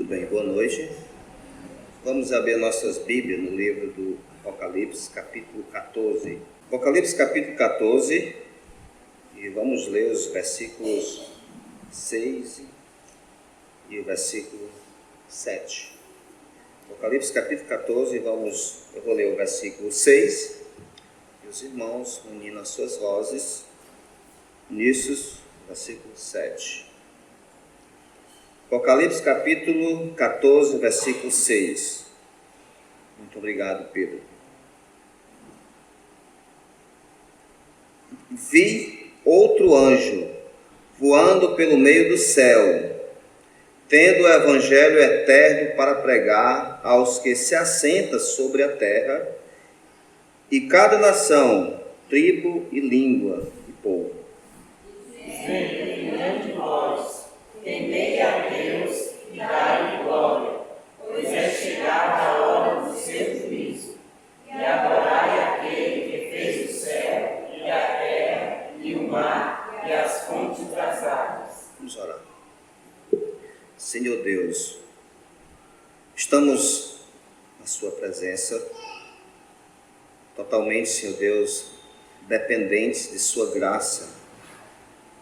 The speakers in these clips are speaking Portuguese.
Muito bem, boa noite. Vamos abrir nossas Bíblias no livro do Apocalipse, capítulo 14. Apocalipse, capítulo 14, e vamos ler os versículos 6 e o versículo 7. Apocalipse, capítulo 14, eu vou ler o versículo 6, e os irmãos unindo as suas vozes, nisso, versículo 7. Apocalipse capítulo 14, versículo 6. Muito obrigado, Pedro. Vi outro anjo voando pelo meio do céu, tendo o evangelho eterno para pregar aos que se assentam sobre a terra, e cada nação, tribo e língua e povo. Dizendo em grande voz: temei a Deus e dai-lhe glória, pois é chegada a hora do seu juízo. E adorai aquele que fez o céu e a terra e o mar e as fontes das águas. Vamos orar. Senhor Deus, estamos na sua presença, totalmente, Senhor Deus, dependentes de sua graça,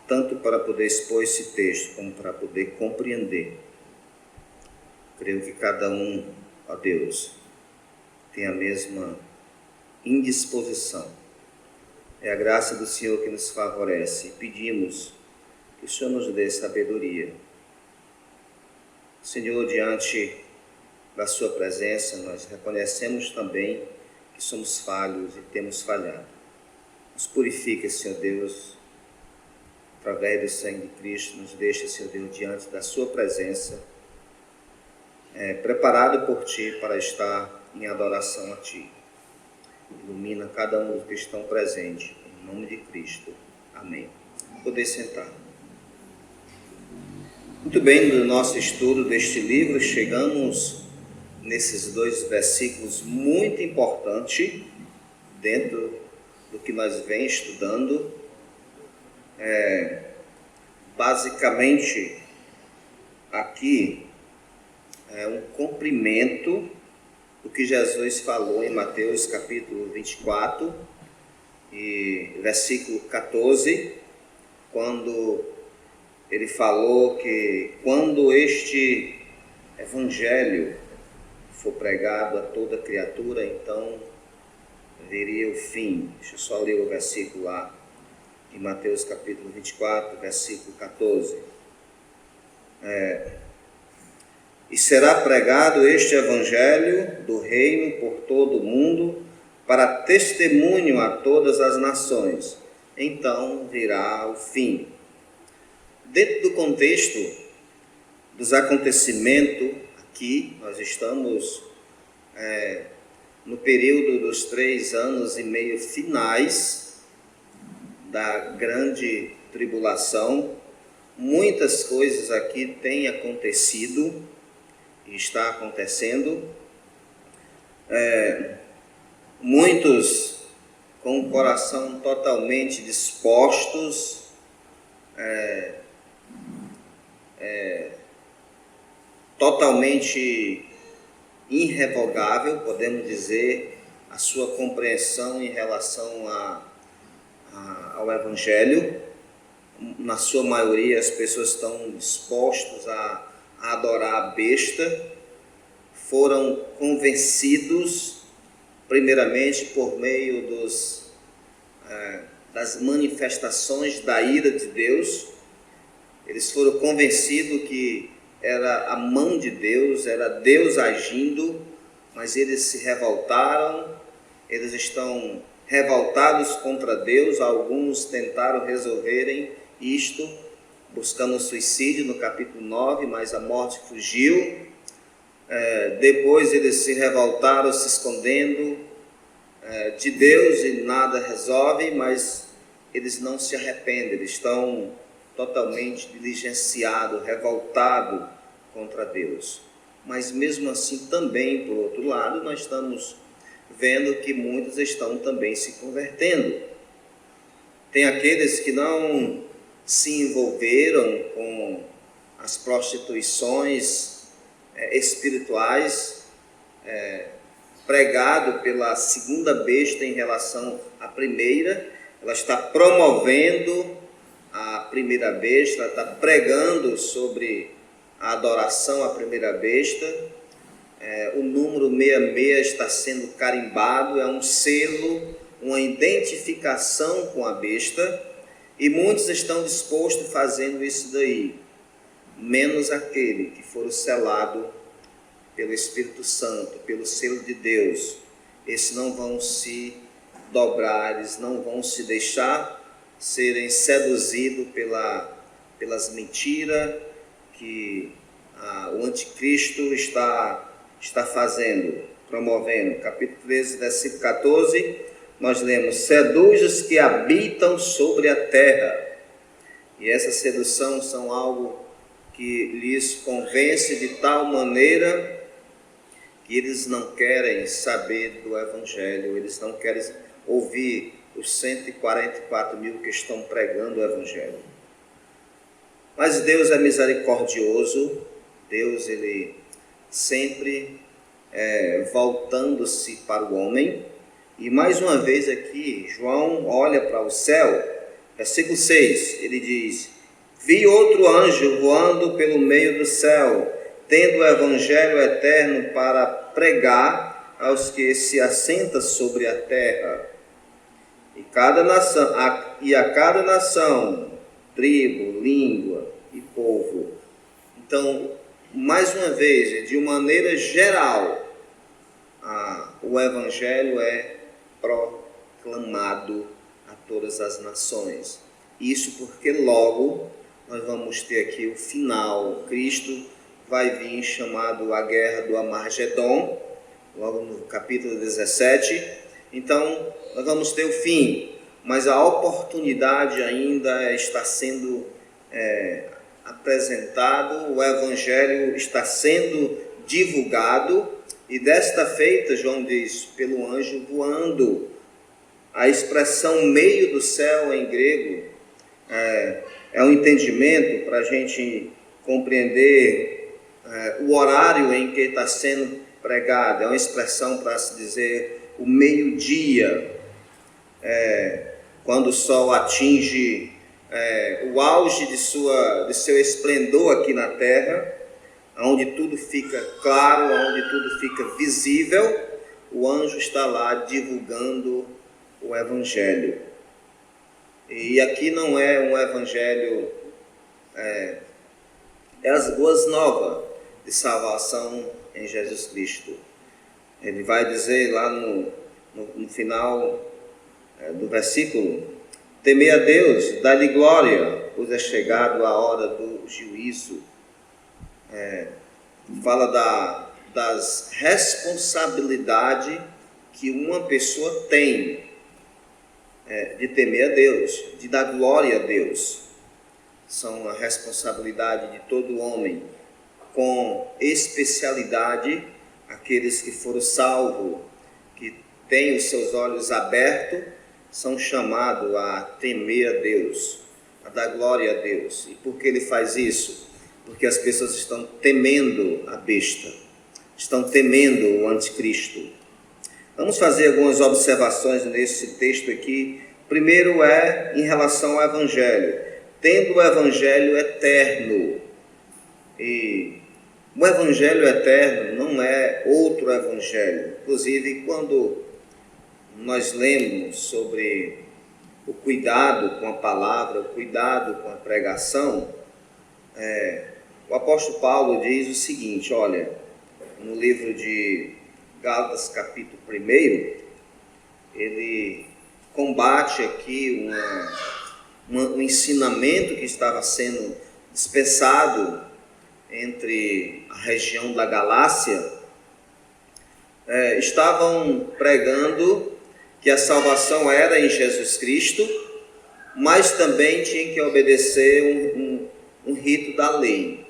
tanto para poder expor esse texto, como para poder compreender. Creio que cada um, ó Deus, tem a mesma indisposição. É a graça do Senhor que nos favorece, e pedimos que o Senhor nos dê sabedoria. Senhor, diante da sua presença, nós reconhecemos também que somos falhos e temos falhado. Nos purifica, Senhor Deus, através do sangue de Cristo, nos deixa, Senhor Deus, diante da sua presença, preparado por Ti para estar em adoração a Ti. Ilumina cada um dos que estão presentes, em nome de Cristo. Amém. Poder sentar. Muito bem, no nosso estudo deste livro, chegamos nesses dois versículos muito importantes, dentro do que nós vem estudando. Basicamente, aqui é um cumprimento do que Jesus falou em Mateus capítulo 24 e versículo 14, quando ele falou que quando este evangelho for pregado a toda criatura, então viria o fim. Deixa eu só ler o versículo lá, em Mateus capítulo 24, versículo 14. E será pregado este evangelho do reino por todo o mundo, para testemunho a todas as nações. Então virá o fim. Dentro do contexto dos acontecimentos, aqui nós estamos no período dos 3 anos e meio finais da grande tribulação. Muitas coisas aqui têm acontecido e está acontecendo. Muitos com o coração totalmente dispostos, totalmente irrevogável, podemos dizer, a sua compreensão em relação ao Evangelho. Na sua maioria, as pessoas estão dispostas a adorar a besta, foram convencidos, primeiramente, por meio das manifestações da ira de Deus. Eles foram convencidos que era a mão de Deus, era Deus agindo, mas eles se revoltaram, eles estão revoltados contra Deus. Alguns tentaram resolverem isto, buscando suicídio no capítulo 9, mas a morte fugiu. Depois eles se revoltaram, se escondendo de Deus, e nada resolve, mas eles não se arrependem, eles estão totalmente diligenciados, revoltados contra Deus. Mas mesmo assim também, por outro lado, nós estamos vendo que muitos estão também se convertendo. Tem aqueles que não se envolveram com as prostituições espirituais, pregado pela segunda besta em relação à primeira. Ela está promovendo a primeira besta, ela está pregando sobre a adoração à primeira besta. O número 66 está sendo carimbado, é um selo, uma identificação com a besta, e muitos estão dispostos fazendo isso daí, menos aquele que for selado pelo Espírito Santo, pelo selo de Deus. Esses não vão se dobrar, eles não vão se deixar serem seduzidos pelas mentiras que o anticristo está fazendo, promovendo. Capítulo 13, versículo 14, nós lemos: seduz os que habitam sobre a terra. E essa sedução são algo que lhes convence de tal maneira que eles não querem saber do Evangelho, eles não querem ouvir os 144 mil que estão pregando o Evangelho. Mas Deus é misericordioso, Deus ele sempre voltando-se para o homem. E mais uma vez aqui, João olha para o céu, versículo 6, ele diz: vi outro anjo voando pelo meio do céu, tendo o Evangelho eterno para pregar aos que se assentam sobre a terra. E a cada nação, tribo, língua e povo. Então, mais uma vez, de uma maneira geral, o Evangelho é proclamado a todas as nações. Isso porque logo nós vamos ter aqui o final. Cristo vai vir chamado a guerra do Armagedon, logo no capítulo 17. Então, nós vamos ter o fim, mas a oportunidade ainda está sendo apresentado, o Evangelho está sendo divulgado, e desta feita, João diz, pelo anjo voando. A expressão meio do céu em grego é um entendimento para a gente compreender o horário em que está sendo pregado. É uma expressão para se dizer o meio-dia, quando o sol atinge o auge de seu esplendor aqui na terra, onde tudo fica claro, onde tudo fica visível. O anjo está lá divulgando o Evangelho. E aqui não é um Evangelho, é as boas novas de salvação em Jesus Cristo. Ele vai dizer lá no final do versículo: temei a Deus, dá-lhe glória, pois é chegado a hora do juízo. Fala das responsabilidades que uma pessoa tem de temer a Deus, de dar glória a Deus. São a responsabilidade de todo homem, com especialidade aqueles que foram salvos, que têm os seus olhos abertos, são chamados a temer a Deus, a dar glória a Deus. E por que ele faz isso? Porque as pessoas estão temendo a besta, estão temendo o anticristo. Vamos fazer algumas observações nesse texto aqui. Primeiro em relação ao Evangelho. Tendo o Evangelho eterno. E o Evangelho eterno não é outro Evangelho. Inclusive, quando nós lemos sobre o cuidado com a palavra, o cuidado com a pregação, o apóstolo Paulo diz o seguinte, olha, no livro de Gálatas, capítulo 1, ele combate aqui um ensinamento que estava sendo dispensado entre a região da Galácia. Estavam pregando que a salvação era em Jesus Cristo, mas também tinha que obedecer um rito da lei.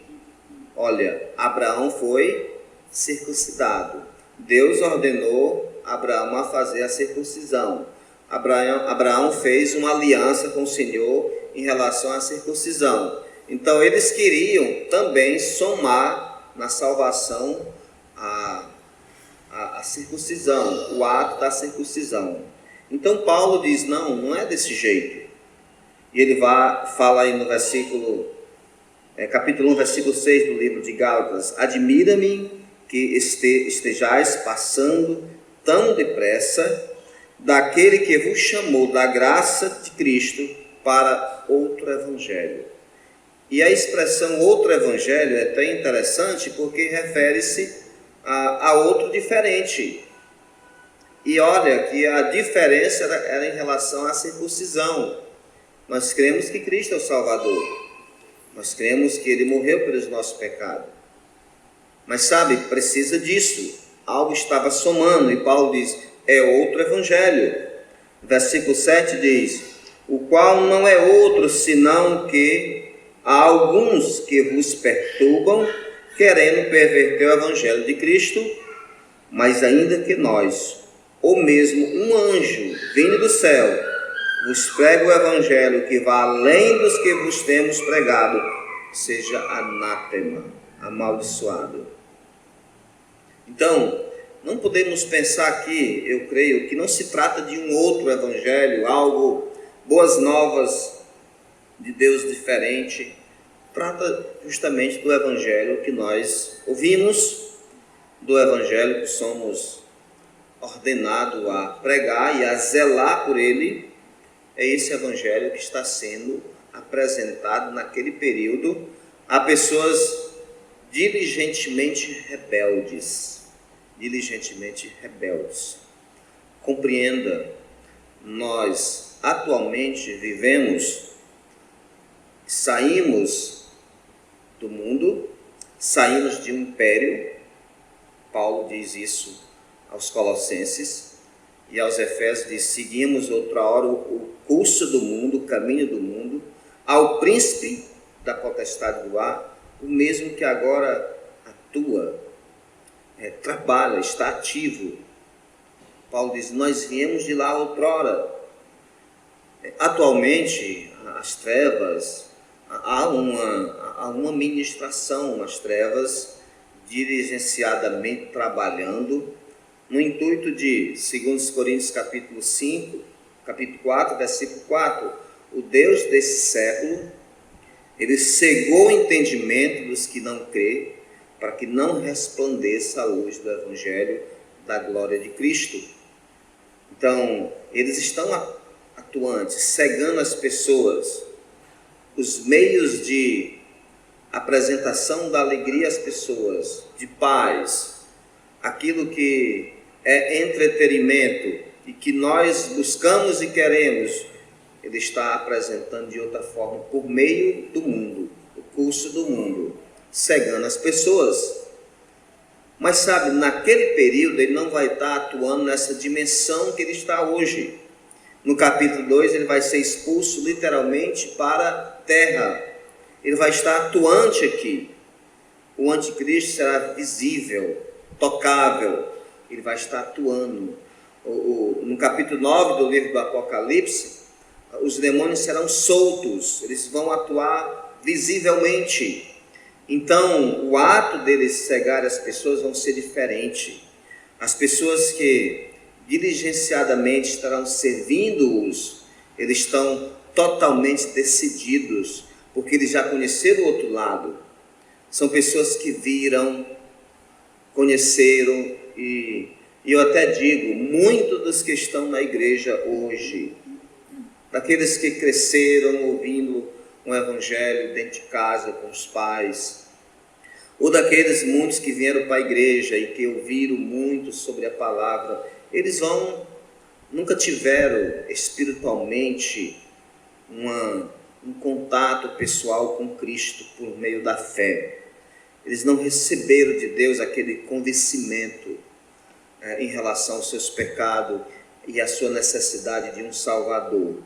Olha, Abraão foi circuncidado. Deus ordenou Abraão a fazer a circuncisão. Abraão fez uma aliança com o Senhor em relação à circuncisão. Então eles queriam também somar na salvação a circuncisão, o ato da circuncisão. Então Paulo diz, não é desse jeito. E ele fala aí no capítulo 1, versículo 6 do livro de Gálatas: admira-me que estejais passando tão depressa daquele que vos chamou da graça de Cristo para outro evangelho. E a expressão outro evangelho é até interessante porque refere-se a outro diferente. E olha que a diferença era em relação à circuncisão. Nós cremos que Cristo é o Salvador. Nós cremos que Ele morreu pelos nossos pecados. Mas sabe, precisa disso. Algo estava somando. E Paulo diz, é outro evangelho. Versículo 7 diz, o qual não é outro senão que há alguns que vos perturbam, querendo perverter o evangelho de Cristo, mas ainda que nós, ou mesmo um anjo vindo do céu, vos prega o evangelho que vá além dos que vos temos pregado, seja anátema, amaldiçoado. Então, não podemos pensar aqui, eu creio, que não se trata de um outro evangelho, algo, boas novas de Deus diferente. Trata justamente do evangelho que nós ouvimos, do evangelho que somos ordenados a pregar e a zelar por ele. É esse evangelho que está sendo apresentado naquele período a pessoas diligentemente rebeldes. Compreenda, nós atualmente saímos do mundo, saímos de um império. Paulo diz isso aos Colossenses, e aos Efésios diz, seguimos outrora o curso do mundo, o caminho do mundo, ao príncipe da potestade do ar, o mesmo que agora atua, trabalha, está ativo. Paulo diz, nós viemos de lá outrora. Atualmente, as trevas, há uma ministração, as trevas diligenciadamente trabalhando, no intuito de, segundo Coríntios capítulo 4, versículo 4, o Deus desse século, ele cegou o entendimento dos que não crê, para que não resplandeça a luz do evangelho da glória de Cristo. Então, eles estão atuantes, cegando as pessoas, os meios de apresentação da alegria às pessoas, de paz, aquilo que é entretenimento e que nós buscamos e queremos, ele está apresentando de outra forma, por meio do mundo, o curso do mundo, cegando as pessoas. Mas sabe, naquele período ele não vai estar atuando nessa dimensão que ele está hoje. No capítulo 2 ele vai ser expulso literalmente para a terra. Ele vai estar atuante aqui. O anticristo será visível, tocável. Ele vai estar atuando. No capítulo 9 do livro do Apocalipse, os demônios serão soltos. Eles vão atuar visivelmente. Então, o ato deles cegar as pessoas vão ser diferente. As pessoas que diligenciadamente estarão servindo-os, eles estão totalmente decididos, porque eles já conheceram o outro lado. São pessoas que viram, conheceram, e eu até digo, muitos dos que estão na igreja hoje, daqueles que cresceram ouvindo um evangelho dentro de casa com os pais, ou daqueles muitos que vieram para a igreja e que ouviram muito sobre a palavra, eles nunca tiveram espiritualmente um contato pessoal com Cristo por meio da fé. Eles não receberam de Deus aquele convencimento em relação aos seus pecados e à sua necessidade de um Salvador.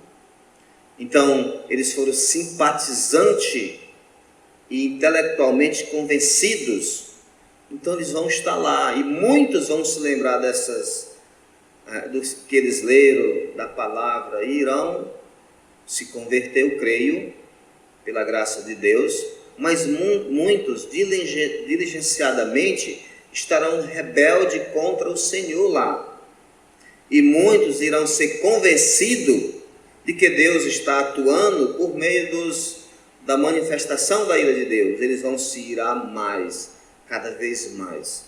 Então, eles foram simpatizantes e intelectualmente convencidos. Então, eles vão estar lá, e muitos vão se lembrar dos que eles leram da palavra, e irão se converter, eu creio, pela graça de Deus, mas muitos diligenciadamente estarão rebeldes contra o Senhor lá. E muitos irão ser convencidos de que Deus está atuando por meio da manifestação da ira de Deus. Eles vão se irar mais, cada vez mais.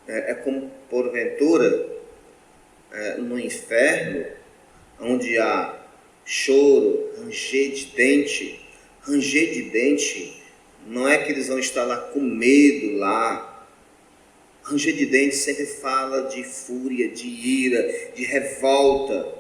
É como, porventura, no inferno, onde há choro, ranger de dente. Ranger de dente não é que eles vão estar lá com medo lá. Ranger de dente sempre fala de fúria, de ira, de revolta.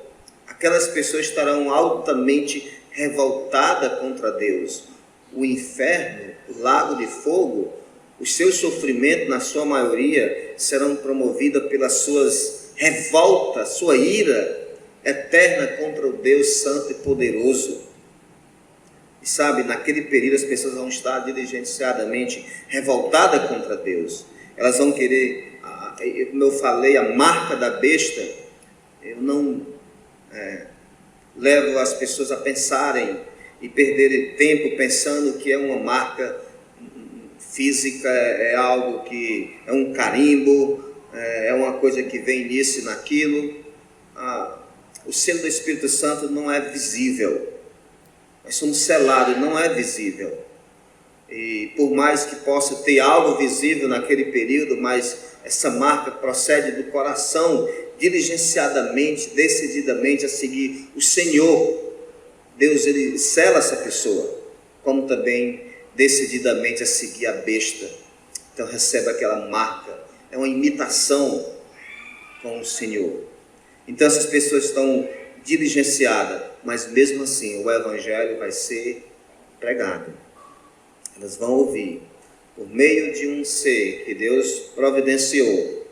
Aquelas pessoas estarão altamente revoltadas contra Deus. O inferno, o lago de fogo, os seus sofrimentos, na sua maioria, serão promovidos pelas suas revoltas, sua ira eterna contra o Deus Santo e Poderoso. E sabe, naquele período as pessoas vão estar diligenciadamente revoltadas contra Deus. Elas vão querer, como eu falei, a marca da besta. Eu não levo as pessoas a pensarem e perderem tempo pensando que é uma marca física, é algo que é um carimbo, é uma coisa que vem nisso e naquilo. O selo do Espírito Santo não é visível. Nós somos selados, não é visível. E por mais que possa ter algo visível naquele período, mas essa marca procede do coração, diligenciadamente, decididamente a seguir o Senhor. Deus, ele sela essa pessoa, como também decididamente a seguir a besta. Então recebe aquela marca, é uma imitação com o Senhor. Então essas pessoas estão diligenciadas, mas mesmo assim o Evangelho vai ser pregado. Elas vão ouvir, por meio de um ser que Deus providenciou,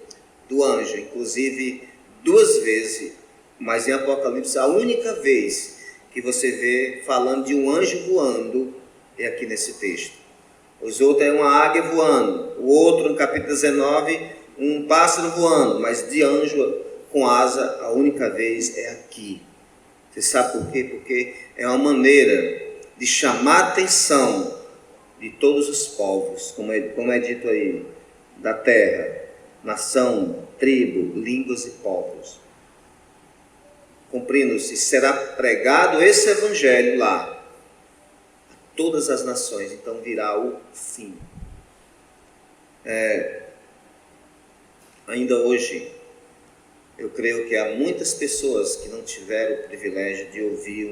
do anjo, inclusive 2 vezes, mas em Apocalipse a única vez que você vê falando de um anjo voando é aqui nesse texto. Os outros é uma águia voando, o outro no capítulo 19, um pássaro voando, mas de anjo com asa a única vez é aqui. Você sabe por quê? Porque é uma maneira de chamar a atenção de todos os povos, como é dito aí, da terra, nação, tribo, línguas e povos. Cumprindo-se, será pregado esse evangelho lá, a todas as nações, então virá o fim. Ainda hoje, eu creio que há muitas pessoas que não tiveram o privilégio de ouvir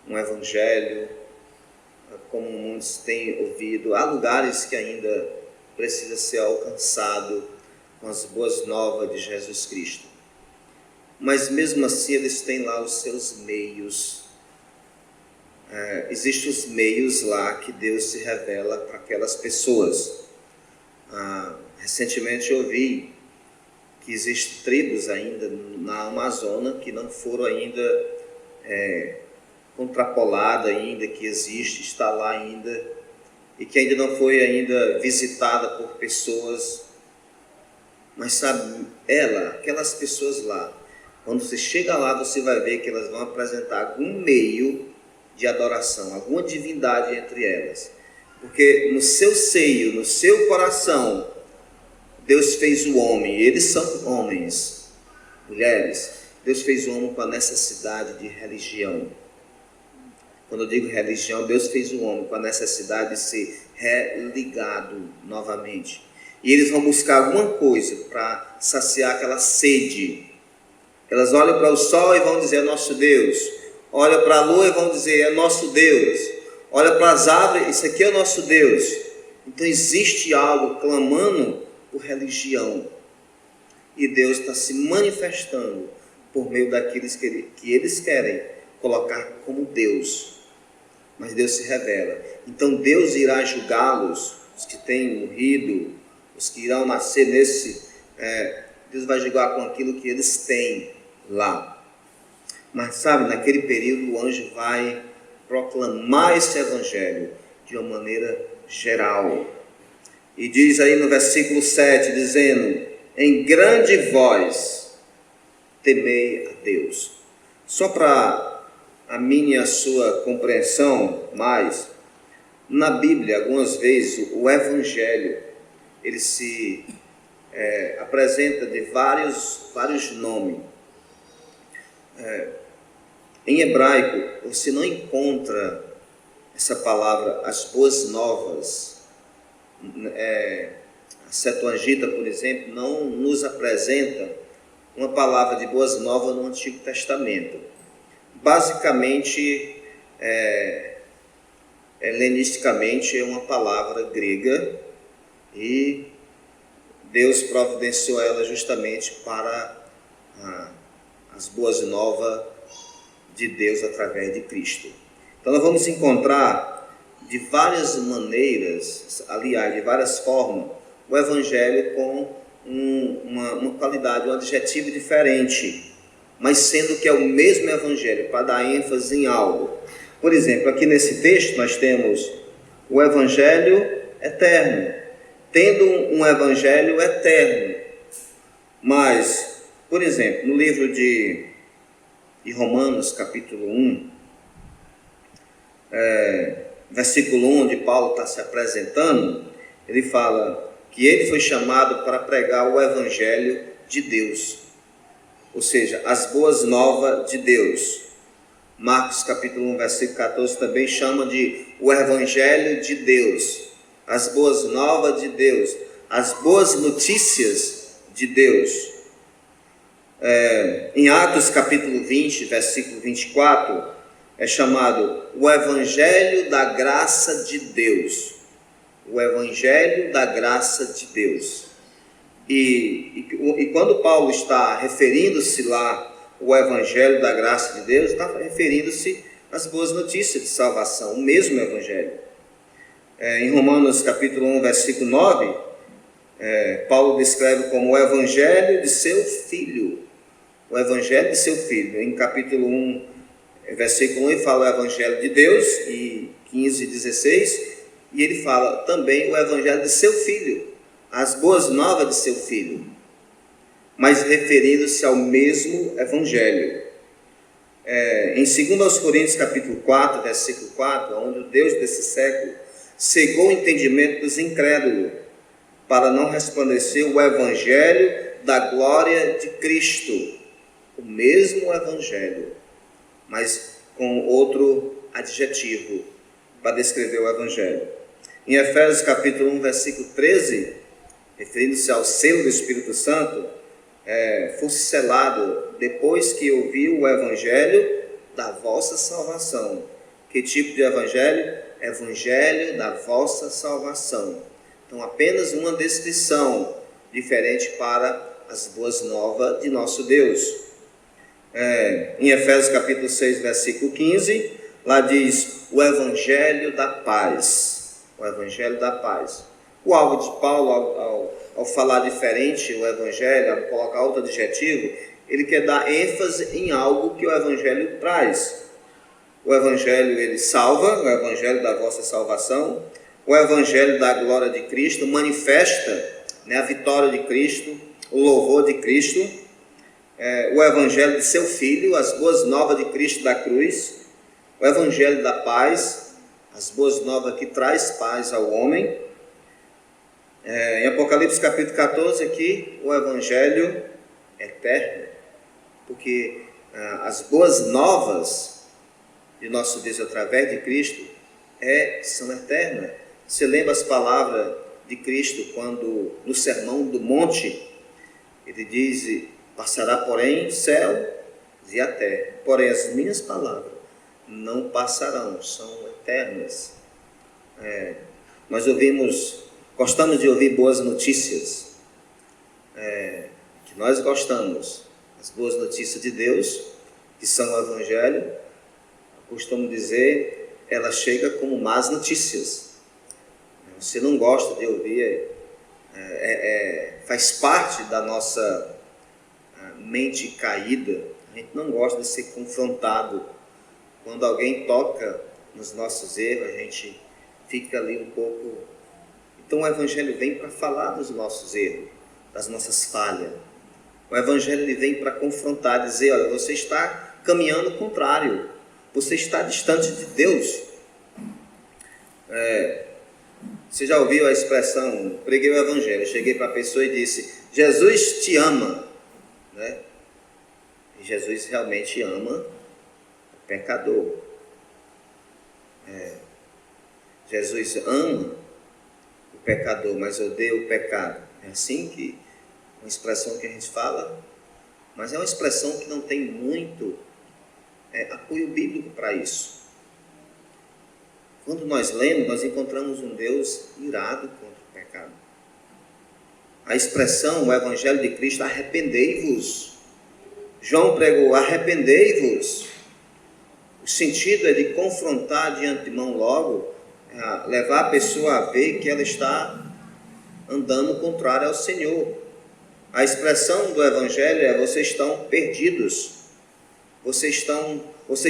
um evangelho, como muitos têm ouvido. Há lugares que ainda precisa ser alcançado com as boas novas de Jesus Cristo. Mas mesmo assim eles têm lá os seus meios. Existem os meios lá que Deus se revela para aquelas pessoas. Recentemente eu ouvi que existem tribos ainda na Amazônia que não foram ainda contrapolada ainda, que existe, está lá ainda, e que ainda não foi ainda visitada por pessoas. Mas sabe, aquelas pessoas lá, quando você chega lá, você vai ver que elas vão apresentar algum meio de adoração, alguma divindade entre elas, porque no seu seio, no seu coração, Deus fez o homem, e eles são homens, mulheres. Deus fez o homem com a necessidade de religião. Quando eu digo religião, Deus fez o homem com a necessidade de ser religado novamente. E eles vão buscar alguma coisa para saciar aquela sede. Elas olham para o sol e vão dizer: é nosso Deus. Olham para a lua e vão dizer: é nosso Deus. Olham para as árvores: isso aqui é nosso Deus. Então existe algo clamando por religião. E Deus está se manifestando por meio daqueles que eles querem colocar como Deus. Mas Deus se revela. Então Deus irá julgá-los, os que têm morrido, os que irão nascer Deus vai julgar com aquilo que eles têm lá. Mas sabe, naquele período o anjo vai proclamar esse evangelho de uma maneira geral. E diz aí no versículo 7, dizendo: em grande voz temei a Deus. Só para a minha e a sua compreensão mais, Na Bíblia, algumas vezes, o Evangelho, ele se apresenta de vários nomes. Em hebraico, você não encontra essa palavra, as boas novas. A Septuaginta, por exemplo, não nos apresenta uma palavra de boas novas no Antigo Testamento. Basicamente, helenisticamente, é uma palavra grega e Deus providenciou ela justamente para as boas novas de Deus através de Cristo. Então nós vamos encontrar de várias maneiras, aliás, de várias formas, o Evangelho com uma qualidade, um adjetivo diferente, mas sendo que é o mesmo Evangelho, para dar ênfase em algo. Por exemplo, aqui nesse texto nós temos o Evangelho eterno, tendo um Evangelho eterno. Mas, por exemplo, no livro de Romanos, capítulo 1, versículo 1, onde Paulo está se apresentando, ele fala que ele foi chamado para pregar o Evangelho de Deus, ou seja, as boas novas de Deus. Marcos capítulo 1, versículo 14 também chama de o Evangelho de Deus, as boas novas de Deus, as boas notícias de Deus. Em Atos capítulo 20, versículo 24, é chamado o Evangelho da graça de Deus. O Evangelho da graça de Deus. E quando Paulo está referindo-se lá o Evangelho da graça de Deus, está referindo-se às boas notícias de salvação, o mesmo Evangelho. Em Romanos capítulo 1, versículo 9, Paulo descreve como o Evangelho de seu Filho. O Evangelho de seu Filho. Em capítulo 1, versículo 1, ele fala o Evangelho de Deus, e 15 e 16, e ele fala também o Evangelho de seu Filho, as boas novas de seu Filho, mas referindo-se ao mesmo Evangelho. Em 2 Coríntios capítulo 4, versículo 4, onde o Deus desse século cegou o entendimento dos incrédulos, para não resplandecer o Evangelho da glória de Cristo, o mesmo Evangelho, mas com outro adjetivo para descrever o Evangelho. Em Efésios capítulo 1, versículo 13, referindo-se ao selo do Espírito Santo, fosse selado depois que ouviu o Evangelho da vossa salvação. Que tipo de Evangelho? Evangelho da vossa salvação. Então, apenas uma descrição diferente para as boas novas de nosso Deus. Em Efésios capítulo 6, versículo 15, lá diz o Evangelho da paz. O Evangelho da paz. O alvo de Paulo, ao falar diferente o Evangelho, ao colocar outro adjetivo, ele quer dar ênfase em algo que o Evangelho traz. O Evangelho, ele salva, o Evangelho da vossa salvação. O Evangelho da glória de Cristo manifesta, a vitória de Cristo, o louvor de Cristo. O Evangelho de seu Filho, as boas novas de Cristo da cruz. O Evangelho da paz, as boas novas que traz paz ao homem. Em Apocalipse capítulo 14 aqui, o Evangelho eterno, porque as boas novas de nosso Deus através de Cristo são eternas. Você lembra as palavras de Cristo quando no Sermão do Monte ele diz: passará porém o céu e a terra, porém as minhas palavras não passarão, são eternas. Nós gostamos de ouvir boas notícias, que nós gostamos, as boas notícias de Deus, que são o Evangelho. Eu costumo dizer, ela chega como más notícias. Você não gosta de ouvir, faz parte da nossa mente caída. A gente não gosta de ser confrontado. Quando alguém toca nos nossos erros, a gente fica ali um pouco. Então o Evangelho vem para falar dos nossos erros, das nossas falhas. O Evangelho ele vem para confrontar, dizer: olha, você está caminhando contrário, você está distante de Deus. Você já ouviu a expressão, preguei o evangelho, cheguei para a pessoa e disse, Jesus te ama, né? E Jesus realmente ama o pecador. Jesus ama o pecador, mas odeia o pecado. É assim que, uma expressão que a gente fala, mas é uma expressão que não tem muito apoio bíblico para isso. Quando nós lemos, nós encontramos um Deus irado contra o pecado. A expressão, o Evangelho de Cristo, arrependei-vos. João pregou, arrependei-vos. O sentido é de confrontar de antemão logo, levar a pessoa a ver que ela está andando contrário ao Senhor. A expressão do Evangelho é, vocês estão perdidos. Vocês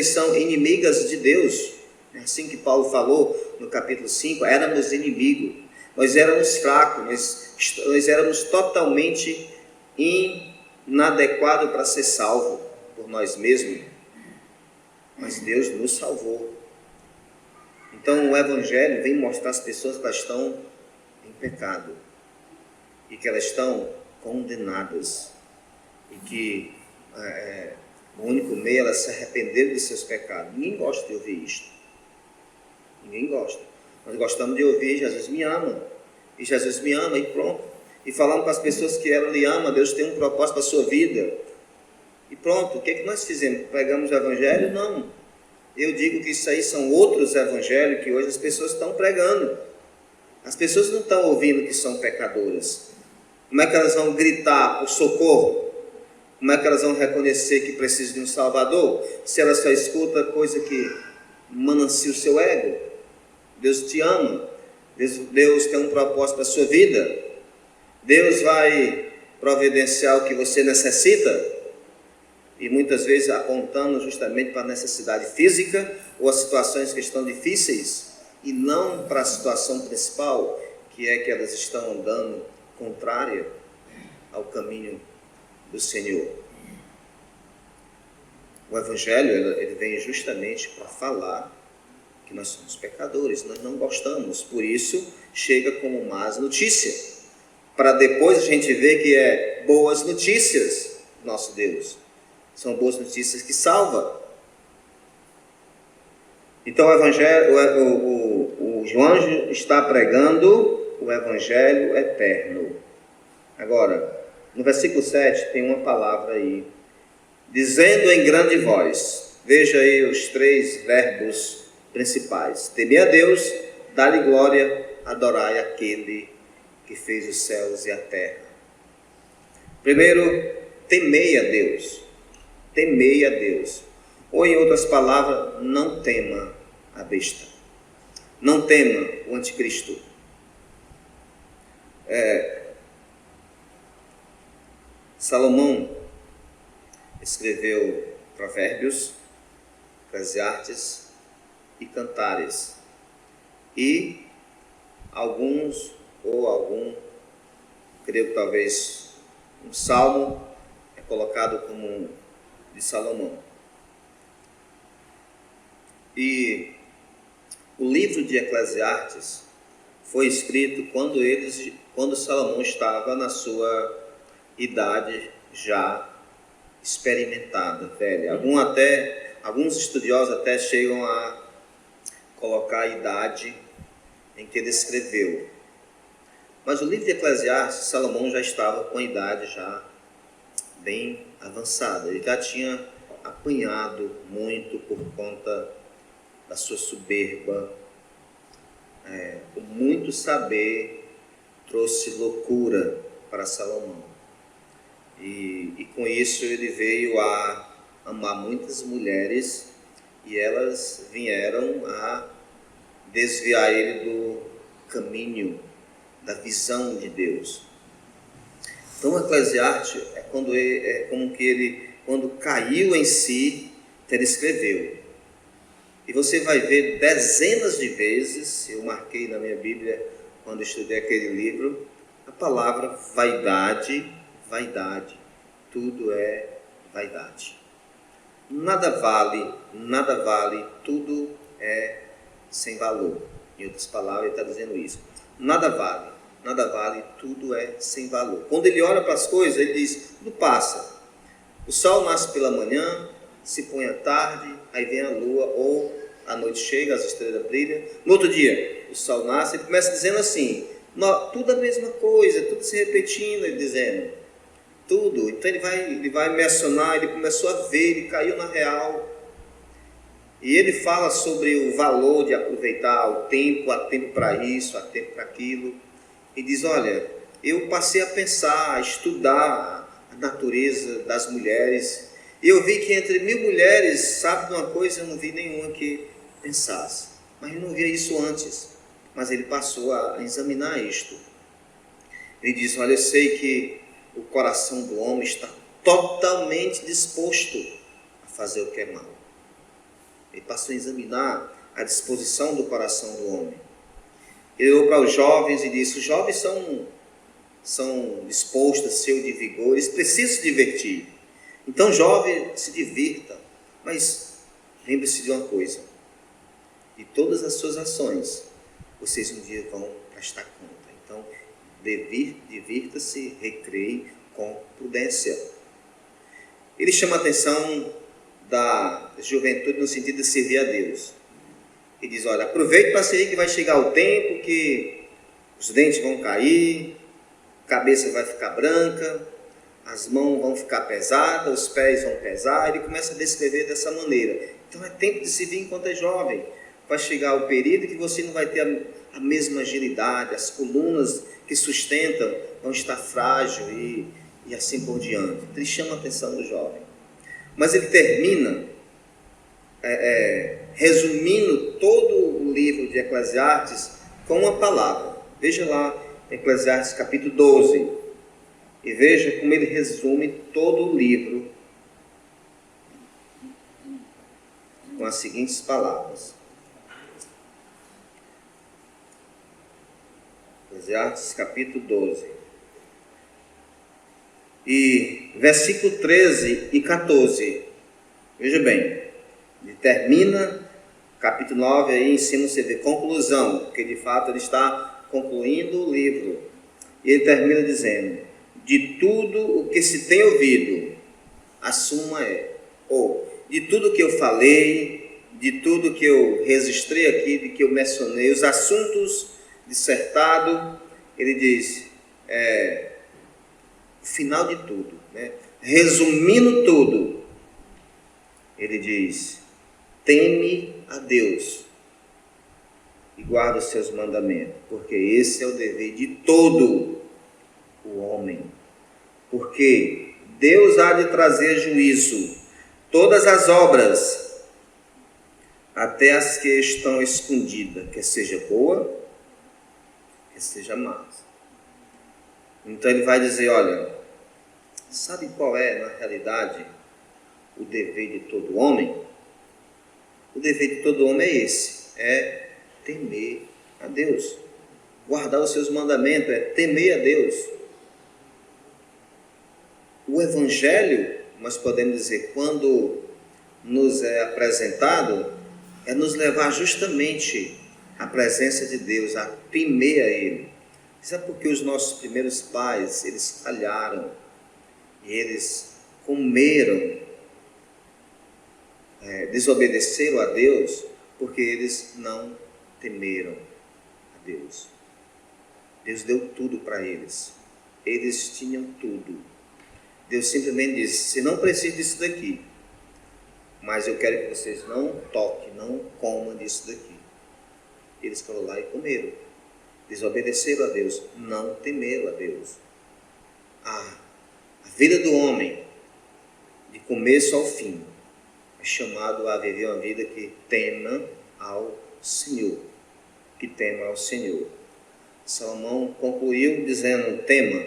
são inimigas de Deus. É assim que Paulo falou no capítulo 5, éramos inimigos, nós éramos fracos, nós éramos totalmente inadequados para ser salvos por nós mesmos, mas Deus nos salvou. Então o Evangelho vem mostrar às pessoas que elas estão em pecado e que elas estão condenadas e que o único meio é elas se arrependerem de seus pecados. Ninguém gosta de ouvir isto. Ninguém gosta. Nós gostamos de ouvir Jesus me ama. E Jesus me ama e pronto. E falando para as pessoas que ela lhe ama, Deus tem um propósito para a sua vida. E pronto, o que é que nós fizemos? Pregamos o Evangelho? Não. Eu digo que isso aí são outros evangelhos que hoje as pessoas estão pregando. As pessoas não estão ouvindo que são pecadoras. Como é que elas vão gritar por socorro? Como é que elas vão reconhecer que precisam de um Salvador? Se elas só escutam coisa que manancia o seu ego. Deus te ama. Deus tem um propósito para a sua vida. Deus vai providenciar o que você necessita. E muitas vezes apontando justamente para a necessidade física ou as situações que estão difíceis e não para a situação principal, que é que elas estão andando contrária ao caminho do Senhor. O Evangelho ele vem justamente para falar que nós somos pecadores, nós não gostamos, por isso chega como más notícia, para depois a gente ver que é boas notícias, nosso Deus. São boas notícias que salvam. Então o Evangelho, o João está pregando o Evangelho eterno. Agora, no versículo 7 tem uma palavra aí, dizendo em grande voz. Veja aí os 3 verbos principais: temer a Deus, dar-lhe glória, adorai aquele que fez os céus e a terra. Primeiro, temei a Deus. Temei a Deus. Ou em outras palavras, não tema a besta. Não tema o anticristo. Salomão escreveu Provérbios, Eclesiastes e Cantares. E algum, creio que talvez um salmo é colocado como de Salomão. E o livro de Eclesiastes foi escrito quando Salomão estava na sua idade já experimentada, velha. Alguns estudiosos até chegam a colocar a idade em que ele escreveu. Mas o livro de Eclesiastes, Salomão já estava com a idade já bem avançada. Ele já tinha apanhado muito por conta da sua soberba. O muito saber trouxe loucura para Salomão. E com isso ele veio a amar muitas mulheres e elas vieram a desviar ele do caminho, da visão de Deus. Então o Eclesiastes é quando caiu em si, ele escreveu. E você vai ver dezenas de vezes, eu marquei na minha Bíblia quando estudei aquele livro, a palavra vaidade, vaidade, tudo é vaidade. Nada vale, tudo é sem valor. Em outras palavras, ele está dizendo isso. Nada vale, tudo é sem valor. Quando ele olha para as coisas, ele diz, tudo passa. O sol nasce pela manhã, se põe à tarde, aí vem a lua, ou a noite chega, as estrelas brilham. No outro dia, o sol nasce, ele começa dizendo assim, tudo a mesma coisa, tudo se repetindo, ele dizendo, tudo. Então ele vai mencionar, ele começou a ver, ele caiu na real. E ele fala sobre o valor de aproveitar o tempo, há tempo para isso, há tempo para aquilo. E diz, olha, eu passei a pensar, a estudar a natureza das mulheres. E eu vi que entre 1000 mulheres, sabe de uma coisa, eu não vi nenhuma que pensasse. Mas eu não via isso antes. Mas ele passou a examinar isto. Ele diz, olha, eu sei que o coração do homem está totalmente disposto a fazer o que é mal. Ele passou a examinar a disposição do coração do homem. Ele olhou para os jovens e disse, os jovens são dispostos, cheios de vigor, eles precisam se divertir. Então, jovem, se divirta, mas lembre-se de uma coisa, de todas as suas ações, vocês um dia vão prestar conta. Então, divirta-se, recreie com prudência. Ele chama a atenção da juventude no sentido de servir a Deus. Ele diz, olha, aproveite para servir que vai chegar o tempo que os dentes vão cair, a cabeça vai ficar branca, as mãos vão ficar pesadas, os pés vão pesar. Ele começa a descrever dessa maneira. Então é tempo de servir enquanto é jovem. Vai chegar o período que você não vai ter a mesma agilidade, as colunas que sustentam vão estar frágeis e assim por diante. Ele chama a atenção do jovem. Mas ele termina resumindo todo o livro de Eclesiastes com uma palavra. Veja lá, Eclesiastes capítulo 12, e veja como ele resume todo o livro com as seguintes palavras. Eclesiastes capítulo 12. E versículo 13 e 14. Veja bem, ele termina capítulo 9, aí em cima você vê conclusão, porque de fato ele está concluindo o livro. E ele termina dizendo, de tudo o que se tem ouvido, a suma de tudo que eu falei, de tudo que eu registrei aqui, de que eu mencionei, os assuntos dissertados, ele diz, o final de tudo, né? Resumindo tudo, ele diz, teme a Deus e guarda os seus mandamentos, porque esse é o dever de todo o homem, porque Deus há de trazer juízo todas as obras, até as que estão escondidas, quer seja boa, quer seja má. Então ele vai dizer, olha, sabe qual é na realidade o dever de todo homem? O dever de todo homem é esse, é temer a Deus, guardar os seus mandamentos, é temer a Deus. O Evangelho, nós podemos dizer, quando nos é apresentado, é nos levar justamente à presença de Deus, a temer a Ele. Sabe por que os nossos primeiros pais, eles falharam e eles comeram, desobedeceram a Deus? Porque eles não temeram a Deus. Deus deu tudo para eles. Eles tinham tudo. Deus simplesmente disse, você não precisa disso daqui, mas eu quero que vocês não toquem, não comam disso daqui. Eles foram lá e comeram. Desobedeceram a Deus, não temeram a Deus. A vida do homem, de começo ao fim, é chamado a viver uma vida que tema ao Senhor. Que tema ao Senhor. Salomão concluiu dizendo, tema,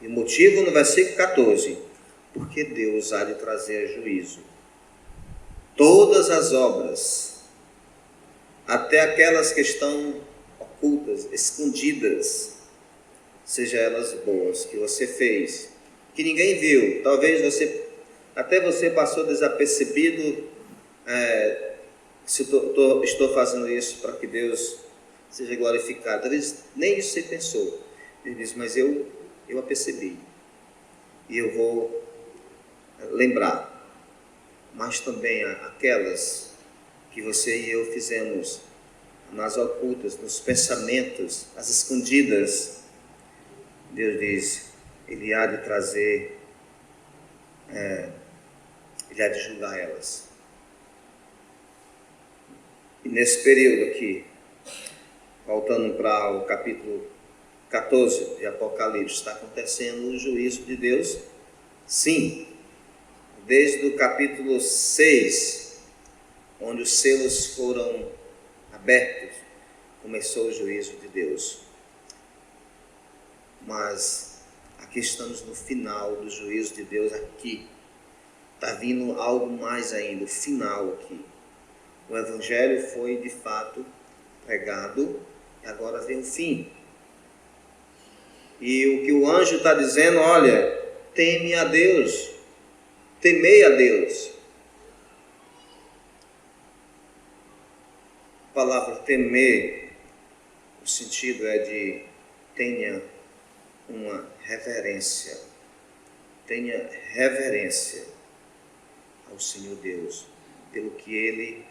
e o motivo no versículo 14, porque Deus há de trazer juízo todas as obras, até aquelas que estão ocultas, escondidas, seja elas boas, que você fez, que ninguém viu, talvez você passou desapercebido, se estou fazendo isso para que Deus seja glorificado. Talvez nem isso você pensou. Ele diz, mas eu a percebi. E eu vou lembrar. Mas também aquelas que você e eu fizemos nas ocultas, nos pensamentos, as escondidas. Deus diz, Ele há de trazer, Ele há de julgar elas. E nesse período aqui, voltando para o capítulo 14 de Apocalipse, está acontecendo o juízo de Deus? Sim. Desde o capítulo 6, onde os selos foram abertos, começou o juízo de Deus. Mas aqui estamos no final do juízo de Deus aqui. Está vindo algo mais ainda, o final aqui. O Evangelho foi de fato pregado e agora vem o fim. E o que o anjo está dizendo, olha, teme a Deus, temei a Deus. A palavra temer, o sentido é de tenha uma reverência. Tenha reverência ao Senhor Deus, pelo que Ele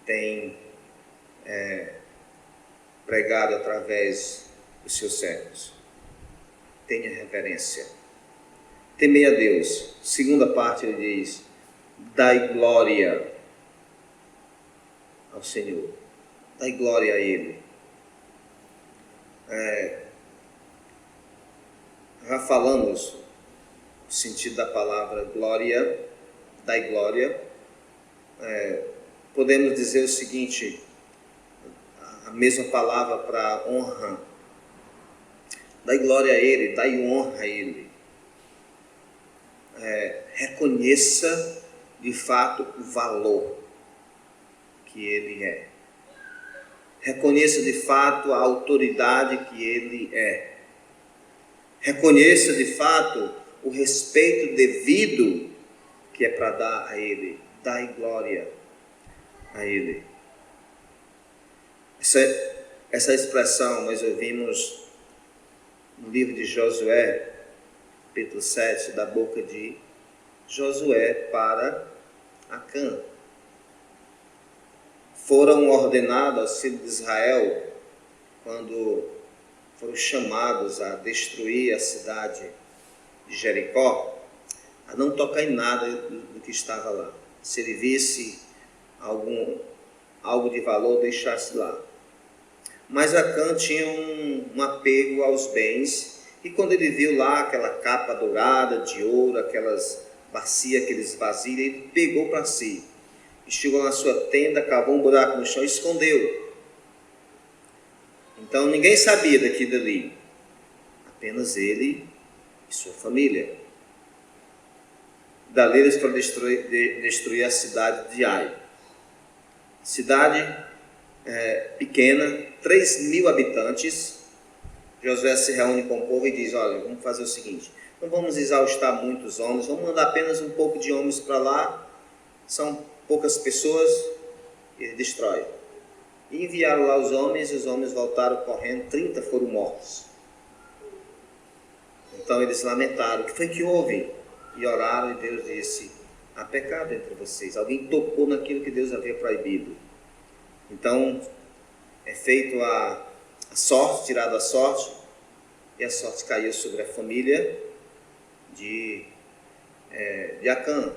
tem pregado através dos seus servos. Tenha reverência. Temei a Deus. Segunda parte ele diz, dai glória ao Senhor. Dai glória a Ele. Já falamos o sentido da palavra glória, dai glória. Podemos dizer o seguinte, a mesma palavra para honra. Dai glória a Ele, dai honra a Ele. Reconheça de fato o valor que Ele é. Reconheça de fato a autoridade que Ele é. Reconheça de fato o respeito devido que é para dar a Ele. Dai glória a Ele. Essa expressão nós ouvimos no livro de Josué, capítulo 7, da boca de Josué para Acã. Foram ordenados aos filhos de Israel, quando foram chamados a destruir a cidade de Jericó, a não tocar em nada do que estava lá. Se ele visse algo de valor, deixasse lá. Mas Acã tinha um apego aos bens, e quando ele viu lá aquela capa dourada de ouro, aquelas bacias, aqueles vasilhas, ele pegou para si. E chegou na sua tenda, cavou um buraco no chão e escondeu. Então ninguém sabia daquilo ali, apenas ele e sua família. Dali eles foram destruir a cidade de Ai. Cidade pequena, 3.000 habitantes. Josué se reúne com o povo e diz, olha, vamos fazer o seguinte, não vamos exaustar muitos homens, vamos mandar apenas um pouco de homens para lá, são poucas pessoas, e ele destrói. E enviaram lá os homens, e os homens voltaram correndo, 30 foram mortos. Então eles lamentaram, o que foi que houve? E oraram, e Deus disse, há pecado entre vocês, alguém tocou naquilo que Deus havia proibido. Então é feito a sorte, tirada a sorte, e a sorte caiu sobre a família de Acã.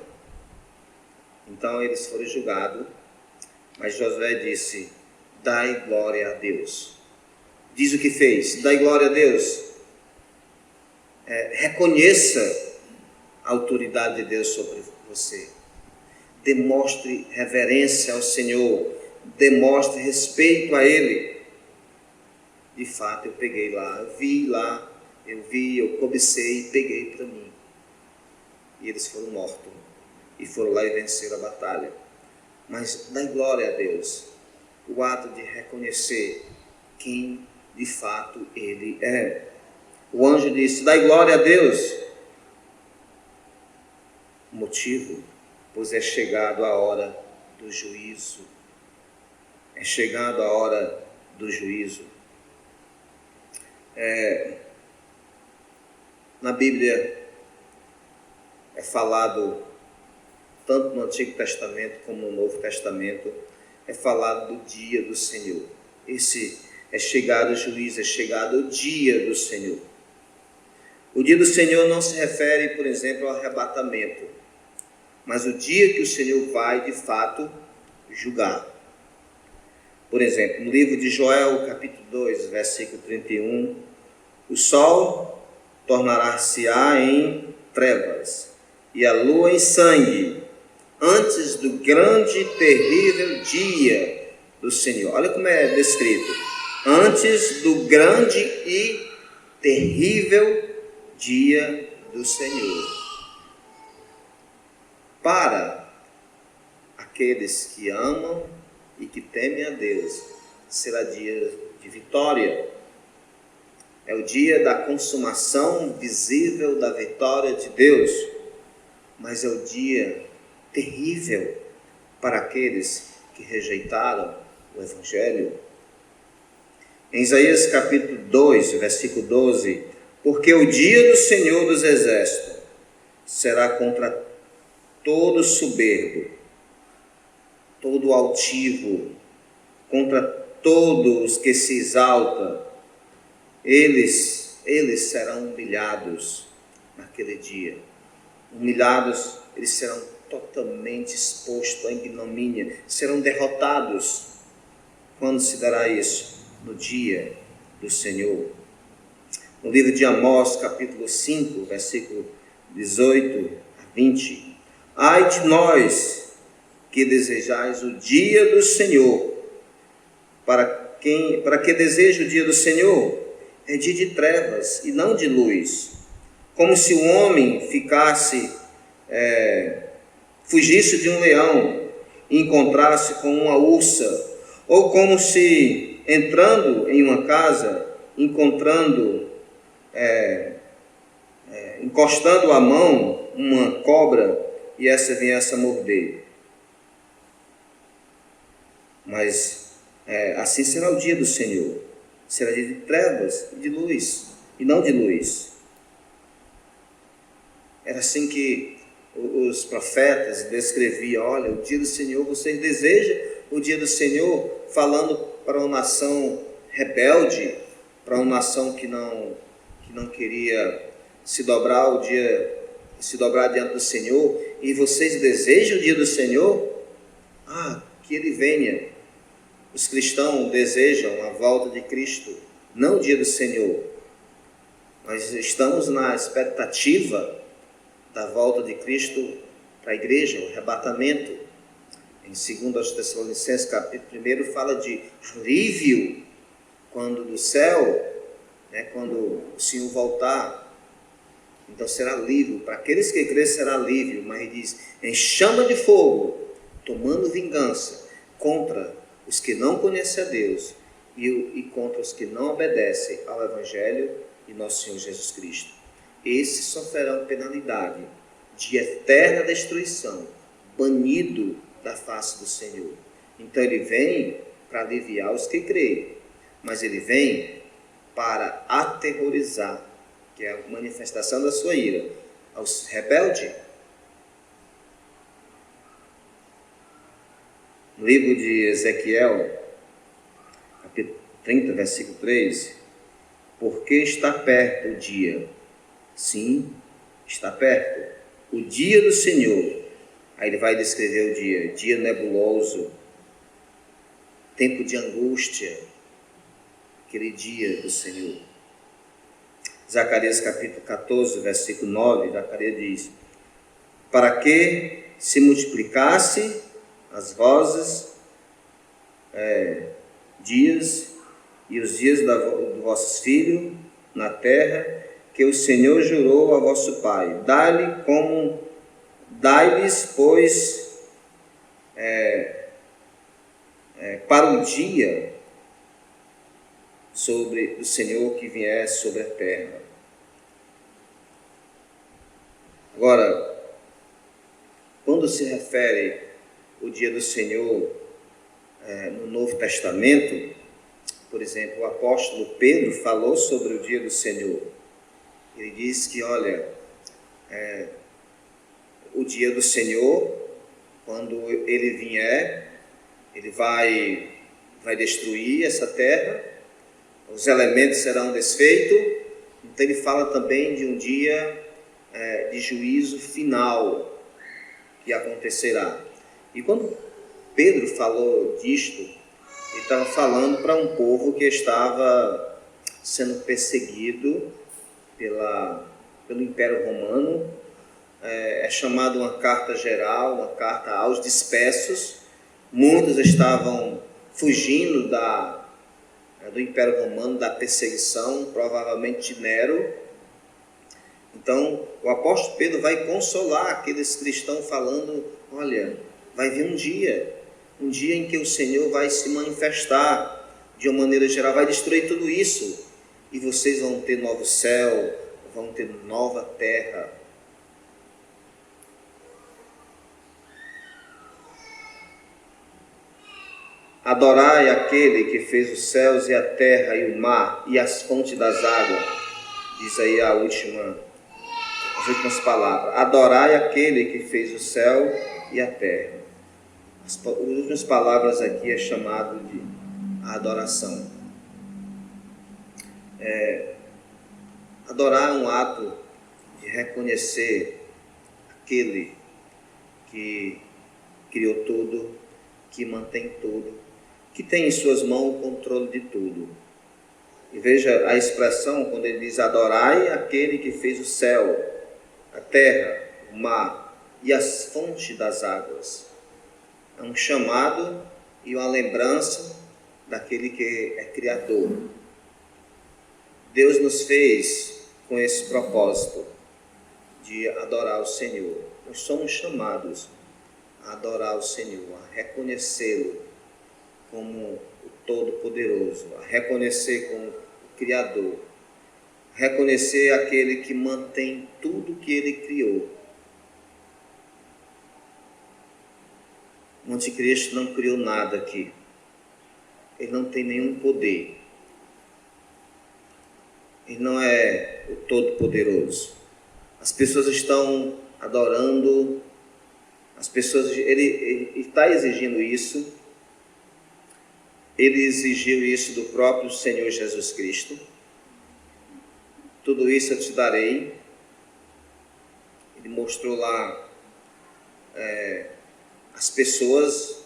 Então eles foram julgados, mas Josué disse, dai glória a Deus. Diz o que fez, dai glória a Deus. Reconheça a autoridade de Deus sobre você. Demonstre reverência ao Senhor, demonstre respeito a Ele. De fato, eu peguei lá, eu cobicei e peguei para mim. E eles foram mortos. E foram lá e venceram a batalha. Mas dai glória a Deus. O ato de reconhecer quem de fato Ele é. O anjo disse, dai glória a Deus. Motivo, pois é chegado a hora do juízo. É chegado a hora do juízo. Na Bíblia é falado, tanto no Antigo Testamento como no Novo Testamento, é falado do dia do Senhor. Esse é chegado o juízo, é chegado o dia do Senhor. O dia do Senhor não se refere, por exemplo, ao arrebatamento, mas o dia que o Senhor vai, de fato, julgar. Por exemplo, no livro de Joel, capítulo 2, versículo 31, o sol tornará-se-á em trevas e a lua em sangue, antes do grande e terrível dia do Senhor. Olha como é descrito. Antes do grande e terrível dia do Senhor. Para aqueles que amam e que temem a Deus, será dia de vitória. É o dia da consumação visível da vitória de Deus, mas é o dia terrível para aqueles que rejeitaram o Evangelho. Em Isaías capítulo 2, versículo 12, porque o dia do Senhor dos Exércitos será contra todo soberbo, todo altivo, contra todos que se exaltam. Eles serão humilhados naquele dia. Humilhados, eles serão totalmente expostos à ignomínia, serão derrotados. Quando se dará isso? No dia do Senhor. No livro de Amós, capítulo 5, versículo 18 a 20. Ai de nós que desejais o dia do Senhor. Para que deseja o dia do Senhor? É dia de trevas e não de luz. Como se o homem fugisse de um leão e encontrasse com uma ursa, ou como se entrando em uma casa, encostando a mão uma cobra e essa viesse a morder. Mas assim será o dia do Senhor. Será dia de trevas e de luz, e não de luz. Era assim que os profetas descreviam: olha, o dia do Senhor, vocês desejam o dia do Senhor, falando para uma nação rebelde, para uma nação que não queria se dobrar diante do Senhor, e vocês desejam o dia do Senhor? Que ele venha. Os cristãos desejam a volta de Cristo, não o dia do Senhor, mas estamos na expectativa da volta de Cristo para a igreja, o arrebatamento. Em 2 Tessalonicenses, capítulo 1, fala de alívio quando do céu, quando o Senhor voltar. Então será alívio, para aqueles que crêem será alívio, mas ele diz, em chama de fogo, tomando vingança contra os que não conhecem a Deus e contra os que não obedecem ao Evangelho de nosso Senhor Jesus Cristo. Esses sofrerão penalidade de eterna destruição, banido da face do Senhor. Então ele vem para aliviar os que creem, mas ele vem para aterrorizar, que é a manifestação da sua ira, aos rebeldes. No livro de Ezequiel, capítulo 30, versículo 3, porque está perto o dia. Sim, está perto. O dia do Senhor. Aí ele vai descrever o dia nebuloso, tempo de angústia, aquele dia do Senhor. Zacarias capítulo 14, versículo 9, Zacarias diz, para que se multiplicasse as vozes, dias e os dias dos vossos filhos na terra, que o Senhor jurou a vosso pai. Dai-lhes, pois, para o dia sobre o Senhor que vier sobre a terra. Agora, quando se refere o dia do Senhor no Novo Testamento, Por exemplo, o apóstolo Pedro falou sobre o dia do Senhor. Ele disse que, olha, o dia do Senhor, quando ele vier, ele vai destruir essa terra, os elementos serão desfeitos. Então ele fala também de um dia de juízo final que acontecerá. E quando Pedro falou disto, ele estava falando para um povo que estava sendo perseguido pelo Império Romano. É chamado uma carta geral, uma carta aos dispersos. Muitos estavam fugindo do Império Romano, da perseguição, provavelmente de Nero. Então, o apóstolo Pedro vai consolar aqueles cristãos falando, olha, vai vir um dia em que o Senhor vai se manifestar de uma maneira geral, vai destruir tudo isso, e vocês vão ter novo céu, vão ter nova terra. Adorai aquele que fez os céus e a terra e o mar e as fontes das águas. Diz aí as últimas palavras. Adorai aquele que fez o céu e a terra. As últimas palavras aqui é chamado de adoração. Adorar é um ato de reconhecer aquele que criou tudo, que mantém tudo, que tem em suas mãos o controle de tudo. E veja a expressão quando ele diz: adorai aquele que fez o céu, a terra, o mar e as fontes das águas. É um chamado e uma lembrança daquele que é Criador. Deus nos fez com esse propósito de adorar o Senhor. Nós somos chamados a adorar o Senhor, a reconhecê-lo como o Todo-Poderoso, a reconhecer como o Criador, a reconhecer aquele que mantém tudo que Ele criou. O anticristo não criou nada aqui. Ele não tem nenhum poder. Ele não é o Todo-Poderoso. As pessoas estão adorando, ele está exigindo isso. Ele exigiu isso do próprio Senhor Jesus Cristo. Tudo isso eu te darei. Ele mostrou lá as pessoas.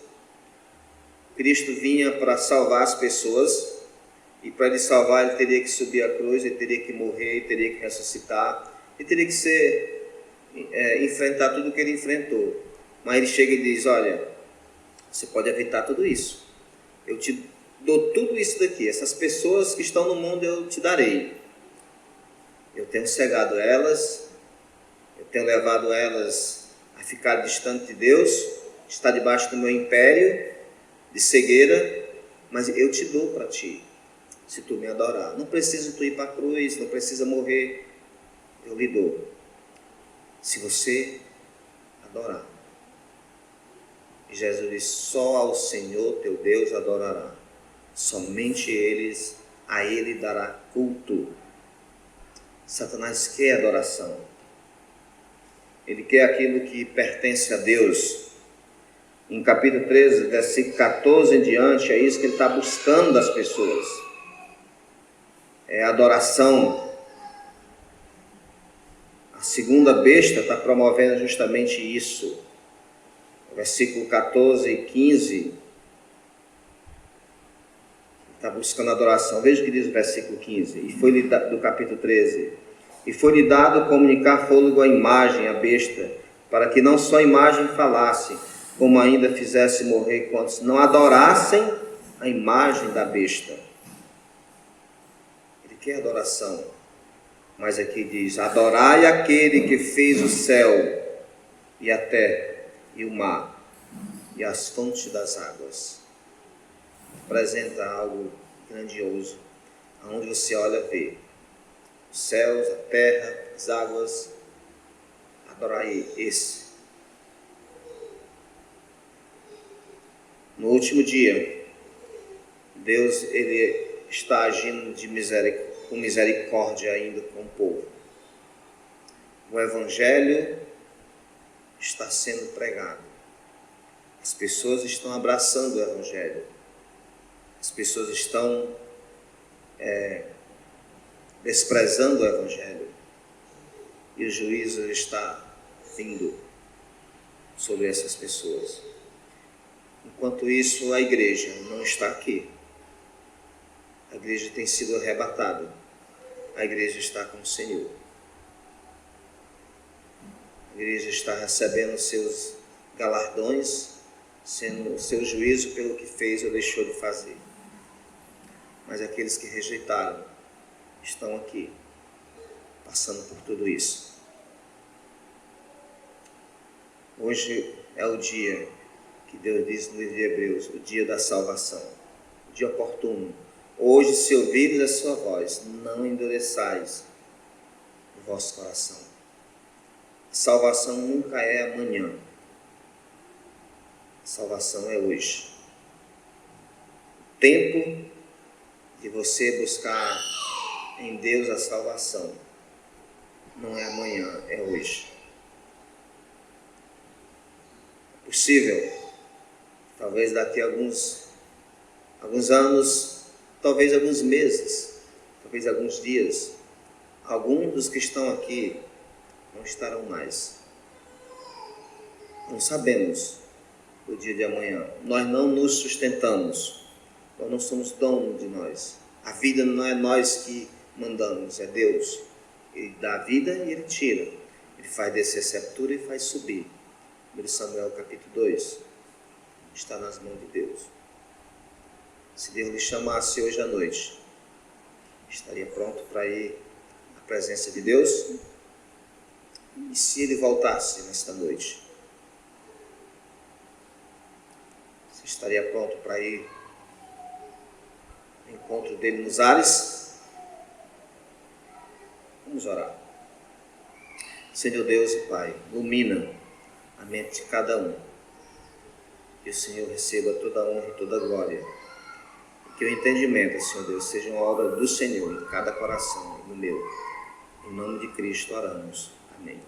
Cristo vinha para salvar as pessoas, e para ele salvar ele teria que subir a cruz, ele teria que morrer, ele teria que ressuscitar, ele teria que enfrentar tudo o que ele enfrentou. Mas ele chega e diz: olha, você pode evitar tudo isso. Eu te dou tudo isso daqui. Essas pessoas que estão no mundo eu te darei. Eu tenho cegado elas, eu tenho levado elas a ficar distante de Deus, está debaixo do meu império de cegueira, mas eu te dou para ti, se tu me adorar. Não precisa tu ir para a cruz, não precisa morrer, eu lhe dou, se você adorar. E Jesus diz: só ao Senhor teu Deus adorará, somente a Ele dará culto. Satanás quer adoração, ele quer aquilo que pertence a Deus. Em capítulo 13, versículo 14 em diante, é isso que ele está buscando das pessoas, é adoração. A segunda besta está promovendo justamente isso. Versículo 14 e 15, está buscando adoração. Veja o que diz o versículo 15, do capítulo 13. E foi-lhe dado comunicar fôlego à imagem, à besta, para que não só a imagem falasse, como ainda fizesse morrer quantos não adorassem a imagem da besta. Ele quer adoração, mas aqui diz: adorai aquele que fez o céu e a terra e o mar e as fontes das águas. Apresenta algo grandioso, aonde você olha e vê os céus, a terra, as águas. Adorai esse. No último dia, Deus ele está agindo com misericórdia ainda com o povo. O Evangelho está sendo pregado. As pessoas estão abraçando o Evangelho. As pessoas estão desprezando o Evangelho. E o juízo está vindo sobre essas pessoas. Enquanto isso, a igreja não está aqui. A igreja tem sido arrebatada. A igreja está com o Senhor. A igreja está recebendo seus galardões, sendo o seu juízo pelo que fez ou deixou de fazer. Mas aqueles que rejeitaram estão aqui, passando por tudo isso. Hoje é o dia que Deus diz no livro de Hebreus, o dia da salvação, o dia oportuno. Hoje, se ouvires a sua voz, não endureçais o vosso coração. A salvação nunca é amanhã. A salvação é hoje. O tempo de você buscar em Deus a salvação não é amanhã, é hoje. É possível, talvez daqui a alguns anos, talvez alguns meses, talvez alguns dias, alguns dos que estão aqui não estarão mais. Não sabemos o dia de amanhã. Nós não nos sustentamos. Nós não somos donos de nós. A vida não é nós que mandamos, é Deus. Ele dá a vida e Ele tira. Ele faz descer a sepultura e faz subir. 1 Samuel capítulo 2 está nas mãos de Deus. Se Deus lhe chamasse hoje à noite, estaria pronto para ir à presença de Deus? E se Ele voltasse nesta noite, você estaria pronto para ir ao encontro dele nos ares? Vamos orar. Senhor Deus e Pai, ilumina a mente de cada um. Que o Senhor receba toda a honra e toda a glória. Que o entendimento, Senhor Deus, seja uma obra do Senhor em cada coração, no meu. Em nome de Cristo oramos. Amém.